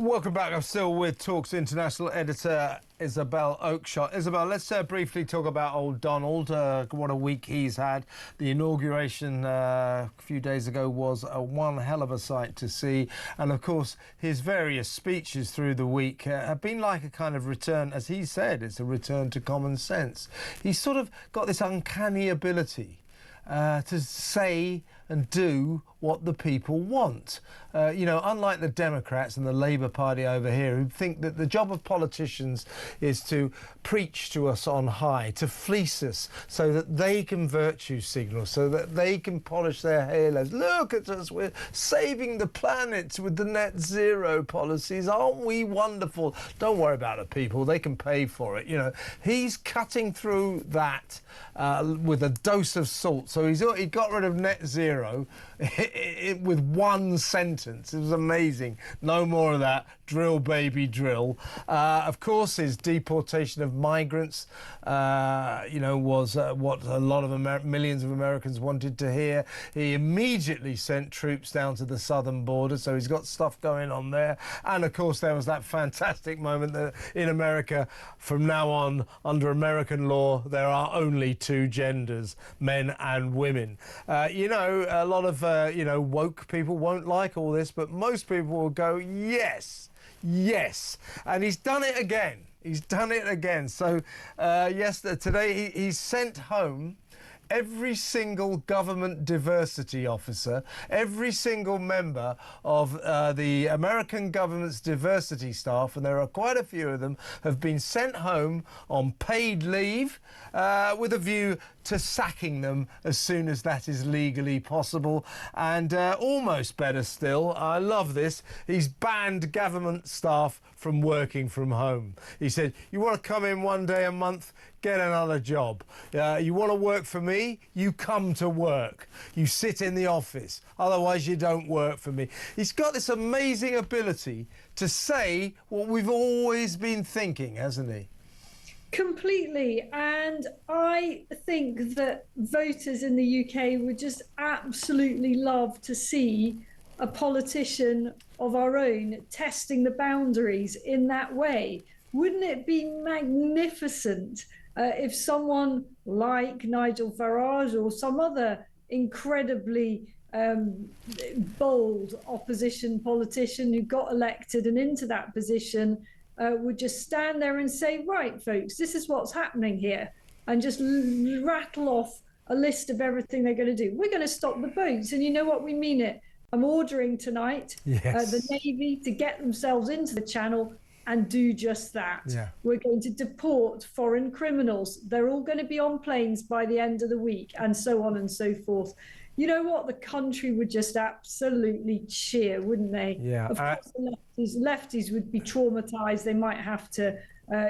Welcome back. I'm still with Talk's international editor, Isabel Oakeshott. Isabel, let's briefly talk about old Donald. What a week he's had. The inauguration a few days ago was one hell of a sight to see. And, of course, his various speeches through the week have been like a kind of return, as he said, it's a return to common sense. He's sort of got this uncanny ability to say and do what the people want. You know, unlike the Democrats and the Labour Party over here, who think that the job of politicians is to preach to us on high, to fleece us so that they can virtue signal, so that they can polish their halos. Look at us, we're saving the planet with the net zero policies. Aren't we wonderful? Don't worry about the people, they can pay for it. You know, he's cutting through that with a dose of salt. So he got rid of net zero with one sentence. It was amazing. No more of that. Drill, baby, drill. Of course, his deportation of migrants, you know, was what a lot of millions of Americans wanted to hear. He immediately sent troops down to the southern border, so he's got stuff going on there. And, of course, there was that fantastic moment that in America, from now on, under American law, there are only two genders, men and women. You know, a lot of, you know, woke people won't like all this, but most people will go, yes, yes. And he's done it again. He's done it again. So, today he's sent home every single government diversity officer, every single member of the American government's diversity staff, and there are quite a few of them, have been sent home on paid leave with a view to sacking them as soon as that is legally possible. And almost better still, I love this, he's banned government staff from working from home. He said, you want to come in one day a month, get another job. You want to work for me, you come to work. You sit in the office, otherwise you don't work for me. He's got this amazing ability to say what we've always been thinking, hasn't he? Completely. And I think that voters in the UK would just absolutely love to see a politician of our own testing the boundaries in that way. Wouldn't it be magnificent if someone like Nigel Farage or some other incredibly bold opposition politician who got elected and into that position would just stand there and say, right, folks, this is what's happening here, and just rattle off a list of everything they're going to do. We're going to stop the boats, and you know what, we mean it. I'm ordering tonight the Navy to get themselves into the Channel and do just that. Yeah. We're going to deport foreign criminals. They're all going to be on planes by the end of the week, and so on and so forth. You know what? The country would just absolutely cheer, wouldn't they? Yeah. Of course, the lefties would be traumatized. They might have to,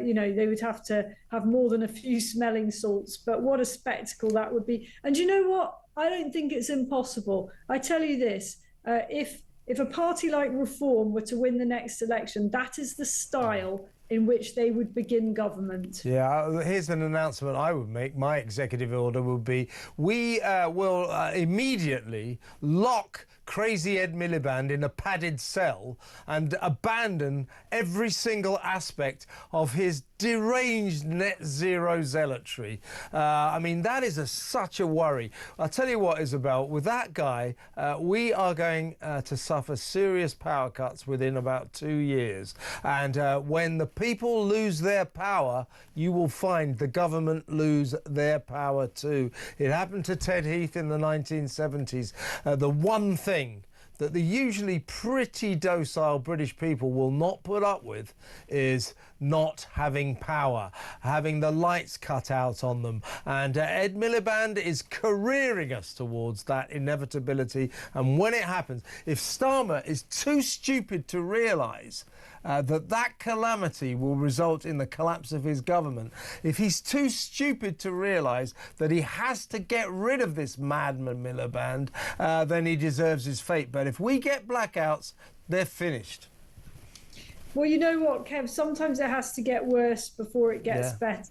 you know, they would have to have more than a few smelling salts. But what a spectacle that would be. And you know what? I don't think it's impossible. I tell you this, if a party like Reform were to win the next election, that is the style in which they would begin government. Yeah, here's an announcement I would make. My executive order would be, we will immediately lock crazy Ed Miliband in a padded cell and abandon every single aspect of his deranged net zero zealotry. I mean, that is such a worry. I'll tell you what, Isabel, with that guy, we are going to suffer serious power cuts within about 2 years. And when the people lose their power, you will find the government lose their power too. It happened to Ted Heath in the 1970s. The one thing that the usually pretty docile British people will not put up with is not having power, having the lights cut out on them. And Ed Miliband is careering us towards that inevitability. And when it happens, if Starmer is too stupid to realise that calamity will result in the collapse of his government, if he's too stupid to realise that he has to get rid of this madman Miliband, then he deserves his fate. But if we get blackouts, they're finished. Well, you know what, Kev, sometimes it has to get worse before it gets better.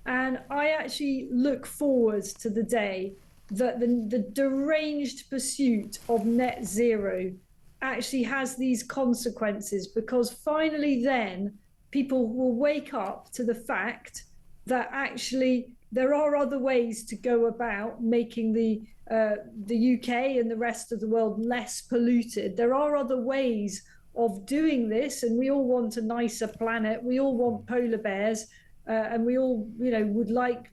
And I actually look forward to the day that the deranged pursuit of net zero actually has these consequences, because finally then people will wake up to the fact that actually there are other ways to go about making the UK and the rest of the world less polluted. There are other ways of doing this, and we all want a nicer planet. We all want polar bears, and we all, would like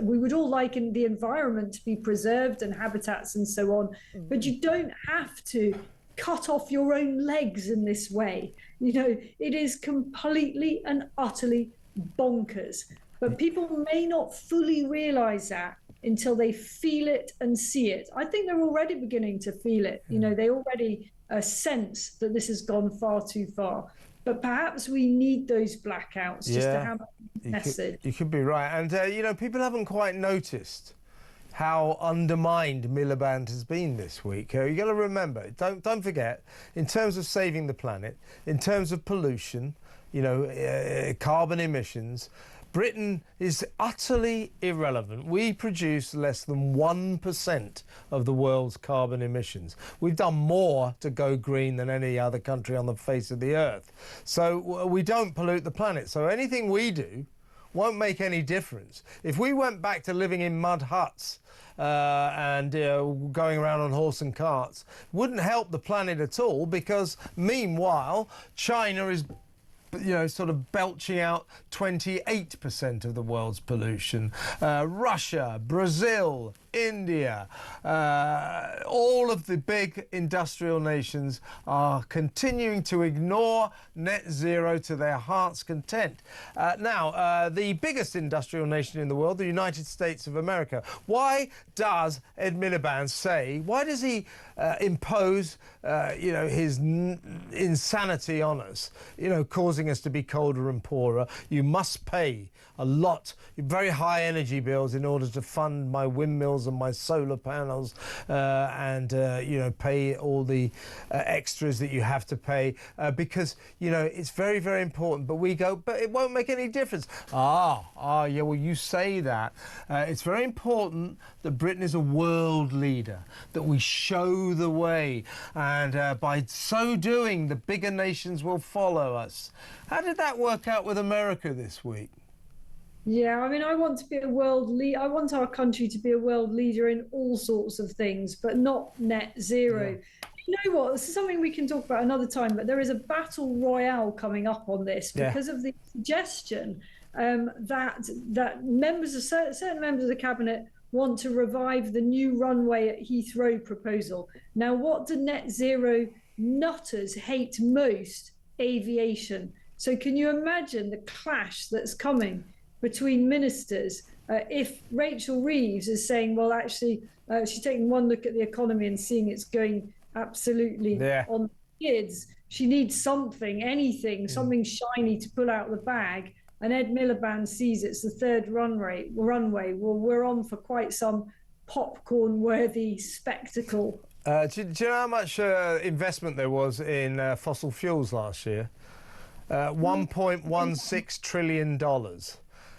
we would all like the environment to be preserved and habitats and so on. But you don't have to cut off your own legs in this way. It is completely and utterly bonkers. But people may not fully realize that until they feel it and see it. I think they're already beginning to feel it. They already sense that this has gone far too far. But perhaps we need those blackouts just to have a message. You could be right. And, people haven't quite noticed how undermined Miliband has been this week. You got to remember, don't forget, in terms of saving the planet, in terms of pollution, carbon emissions, Britain is utterly irrelevant. We produce less than 1% of the world's carbon emissions. We've done more to go green than any other country on the face of the earth. So we don't pollute the planet. So anything we do won't make any difference. If we went back to living in mud huts and going around on horse and carts, wouldn't help the planet at all, because meanwhile China is sort of belching out 28% of the world's pollution. Russia, Brazil, India, all of the big industrial nations are continuing to ignore net zero to their heart's content. Now, the biggest industrial nation in the world, the United States of America, why does Ed Miliband say, why does he impose, his insanity on us, causing us to be colder and poorer? You must pay a lot, very high energy bills in order to fund my windmills and my solar panels, and pay all the extras that you have to pay, because it's very, very important. But we go, but it won't make any difference. Yeah, well, you say that. It's very important that Britain is a world leader, that we show the way, and by so doing the bigger nations will follow us. How did that work out with America this week? Yeah, I mean, I want to be a world leader. I want our country to be a world leader in all sorts of things, but not net zero. Yeah. You know what? This is something we can talk about another time, but there is a battle royale coming up on this because of the suggestion that certain members of the cabinet want to revive the new runway at Heathrow proposal. Now, what do net zero nutters hate most? Aviation. So can you imagine the clash that's coming between ministers if Rachel Reeves is saying, well, actually, she's taking one look at the economy and seeing it's going absolutely on kids. She needs something, anything, something shiny to pull out of the bag. And Ed Miliband sees it's the third runway. Well, we're on for quite some popcorn-worthy spectacle. Do you know how much investment there was in fossil fuels last year? $1.16 trillion.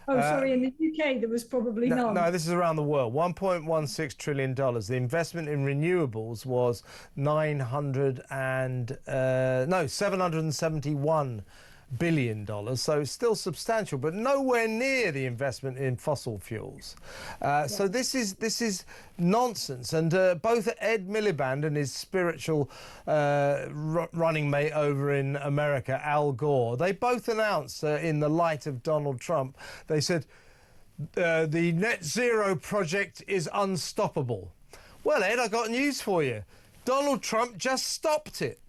Oh, sorry, in the UK there was probably none. No, this is around the world. $1.16 trillion. The investment in renewables was 771 billion dollars, so it's still substantial, but nowhere near the investment in fossil fuels. So this is nonsense. And both Ed Miliband and his spiritual running mate over in America, Al Gore, they both announced in the light of Donald Trump, they said the net zero project is unstoppable. Well, Ed, I got news for you. Donald Trump just stopped it.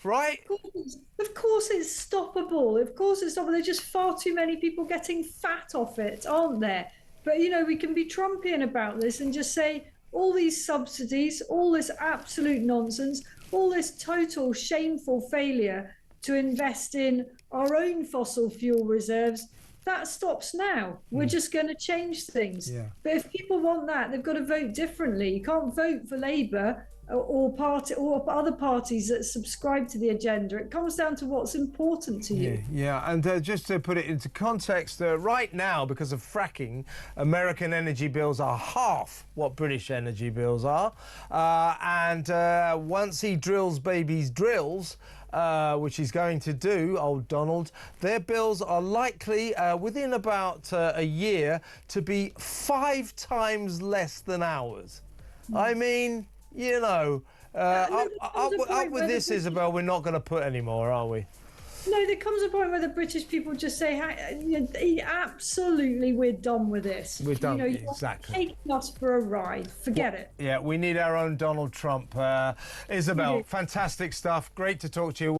Right? Of course it's stoppable. Of course it's stoppable. There's just far too many people getting fat off it, aren't there? But, we can be Trumpian about this and just say all these subsidies, all this absolute nonsense, all this total shameful failure to invest in our own fossil fuel reserves, that stops now. We're just going to change things. Yeah. But if people want that, they've got to vote differently. You can't vote for Labour or other parties that subscribe to the agenda. It comes down to what's important to you. Yeah, and just to put it into context, right now, because of fracking, American energy bills are half what British energy bills are. And once he drills baby's drills, which he's going to do, old Donald, their bills are likely, within about a year, to be 5 times less than ours. I mean, you know, up with this, Isabel, we're not going to put any more, are we? No, there comes a point where the British people just say, absolutely, we're done with this. We're done, you're exactly. taking us for a ride. Forget it. Yeah, we need our own Donald Trump. Isabel, fantastic stuff. Great to talk to you.